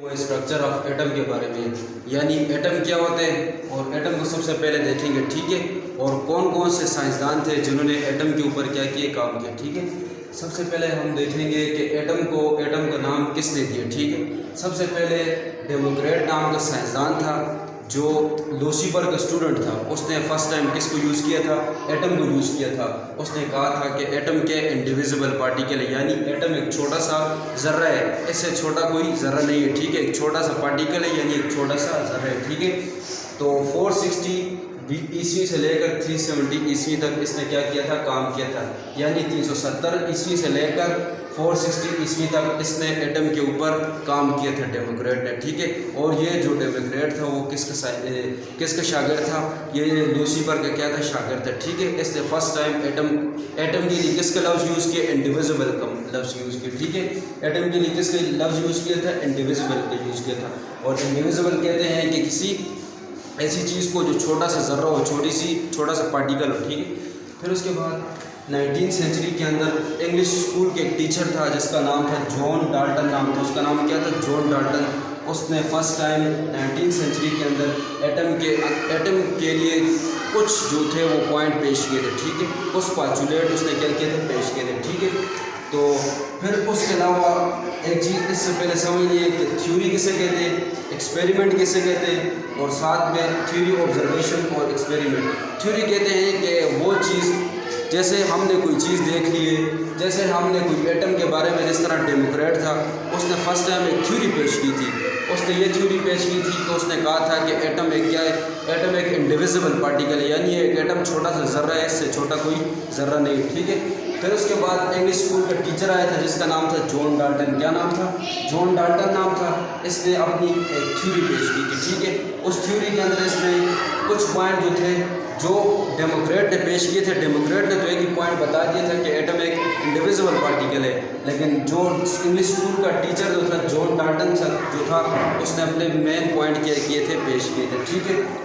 वो structure of atom के बारे में, यानी एटम क्या होते हैं और एटम को सबसे पहले देखेंगे, ठीक है। और कौन कौन से साइंसदान थे जिन्होंने एटम के ऊपर क्या किए, काम किया, ठीक है। सबसे पहले हम देखेंगे कि एटम का नाम किसने दिया, ठीक है। सबसे पहले डेमोक्रेट नाम का साइंसदान था जो लूसीफर का स्टूडेंट था। उसने फर्स्ट टाइम किसको यूज़ किया था, एटम को यूज़ किया था। उसने कहा था कि एटम के इंडिविजिबल पार्टिकल है, यानी एटम एक छोटा सा ज़र्रा है, इससे छोटा कोई ज़र्रा नहीं है, ठीक है। एक छोटा सा पार्टिकल है, यानी एक छोटा सा ज़र्रा है, ठीक है। तो 460 ईस्वी से लेकर 370 ईस्वी तक इसने क्या किया था, काम किया था। यानी 370 ईस्वी से लेकर 460 ईस्वी तक इसने एटम के ऊपर काम किया था डेमोक्रेट ने, ठीक है। और ये जो डेमोक्रेट था वो किसका शागिर्द था, ये लूसीफर का क्या था, शागिर्द था, ठीक है। इसने फर्स्ट टाइम एटम के लिए किसका लफ्ज़ यूज़ किया, इंडिविजिबल का लफ्ज़ यूज़ किया, ठीक है। एटम के लिए किसका लफ्ज़ यूज़ किया था, इंडिविजिबल का यूज़ किया था। और इंडिविजिबल कहते हैं कि किसी ऐसी चीज़ को जो छोटा सा ज़र्रा हो, छोटा सा पार्टिकल हो, ठीक है। फिर उसके बाद 19वीं सेंचुरी के अंदर इंग्लिश स्कूल के एक टीचर था जिसका नाम था जॉन डाल्टन, नाम था उसका, नाम क्या था, जॉन डाल्टन। उसने फर्स्ट टाइम 19वीं सेंचुरी के अंदर एटम के लिए कुछ जो थे वो पॉइंट पेश किए थे, ठीक है। कुछ पाचुलेट उसने क्या किए थे, पेश किए थे, ठीक है। तो फिर उसके अलावा एक चीज़ इससे पहले समझ लिए कि थ्योरी किसे कहते हैं, एक्सपेरिमेंट किसे कहते हैं, और साथ में थ्योरी, ऑब्जर्वेशन और एक्सपेरिमेंट। थ्योरी कहते हैं कि वो चीज़, जैसे हमने कोई चीज़ देख ली है, जैसे हमने कोई एटम के बारे में, जिस तरह डेमोक्रेट था उसने फर्स्ट टाइम एक थ्योरी पेश की थी। उसने ये थ्योरी पेश की थी कि उसने कहा था कि एटम एक क्या है, एटम एक इंडिविजिबल पार्टिकल है, यानी एक एटम छोटा सा ज़र्रा है, इससे छोटा कोई ज़र्रा नहीं, ठीक है। फिर उसके बाद इंग्लिश स्कूल का टीचर आया था जिसका नाम था जॉन डाल्टन। क्या नाम था, जॉन डाल्टन नाम था। इसने अपनी एक थ्योरी पेश की थी, ठीक है। उस थ्योरी के अंदर इसने कुछ पॉइंट जो थे जो डेमोक्रेट ने पेश किए थे, डेमोक्रेट ने तो एक ही पॉइंट बता दिया था कि एटम एक इंडिविजिबल पार्टिकल है, लेकिन जो इंग्लिश स्कूल का टीचर जो था जॉन डाल्टन जो था उसने अपने मेन पॉइंट क्या किए थे, पेश किए थे, ठीक है।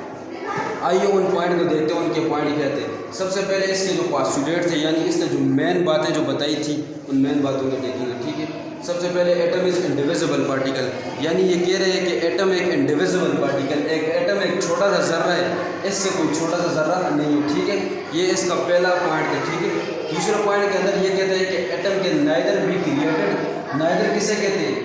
आइए उन पॉइंट को देखते हैं, उनके पॉइंट क्या थे। सबसे पहले इसके जो पास्टुलेट थे, यानी इसने जो मेन बातें जो बताई थी उन मेन बातों को देखेंगे, ठीक है। सबसे पहले एटम इज़ इंडिविजिबल पार्टिकल, यानी ये कह रहे हैं कि एटम एक इंडिविजिबल पार्टिकल, एक एटम एक छोटा सा ज़र्रा है, इससे कोई छोटा सा ज़र्रा नहीं है, ठीक है। ये इसका पहला पॉइंट है, ठीक है। दूसरे पॉइंट के अंदर ये कहते हैं कि एटम के नाइदर बी क्रिएटेड, नाइदर किसे कहते हैं,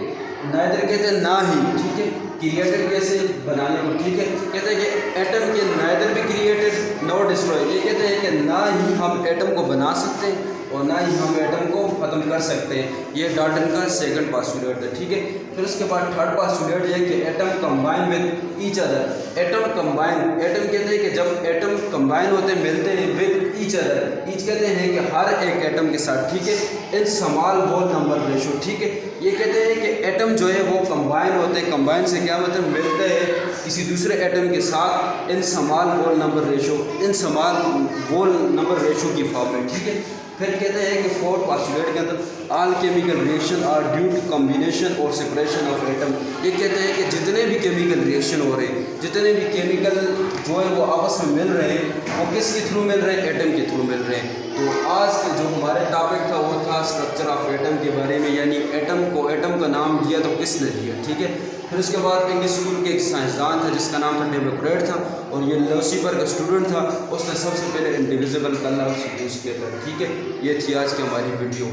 नाइदर कहते हैं ना ही, ठीक है। क्रिएटेड कैसे, बनाने को, ठीक है। कहते हैं कि एटम के नाइदर भी क्रिएटेड नॉट डिस्ट्रॉय, ये कहते हैं कि ना ही हम एटम को बना सकते हैं और ना ही हम एटम को ख़त्म कर सकते हैं। ये डाल्टन का सेकंड पास्टुलेट है, ठीक है। फिर उसके बाद थर्ड पास्टुलेट ये कि atom combine with each other, atom combine, atom कहते हैं कि जब एटम कंबाइन होते हैं, मिलते हैं विद ईच अदर, ईच कहते हैं कि हर एक एटम के साथ, ठीक है, in small whole number ratio, ठीक है। ये कहते हैं कि एटम जो है वो कंबाइन होते हैं, कंबाइन से क्या मतलब, मिलते हैं किसी दूसरे एटम के साथ in small whole number ratio, इन स्मॉल होल नंबर रेशो की फॉर्म में, ठीक है। फिर कहते हैं कि फोर्थ पास्टुलेट के अंदर all chemical reaction are due to combination और सेपरेशन ऑफ एटम। ये कहते हैं कि जितने भी केमिकल रिएक्शन हो रहे हैं, जितने भी केमिकल जो है वो आपस में मिल रहे हैं, वो किसके थ्रू मिल रहे हैं, एटम के थ्रू मिल रहे हैं। तो आज के जो हमारे टॉपिक था वो था स्ट्रक्चर ऑफ एटम के बारे में, यानी एटम का नाम दिया तो किसने दिया, ठीक है। फिर उसके बाद इंग्लिश स्कूल के एक साइंसदान था जिसका नाम था डेमोक्रेट था, और ये लूसीफर का स्टूडेंट था। उसने सबसे पहले इंडिविजिबल का लफ्ज़ यूज़ किया था, ठीक है। ये थी आज की हमारी वीडियो।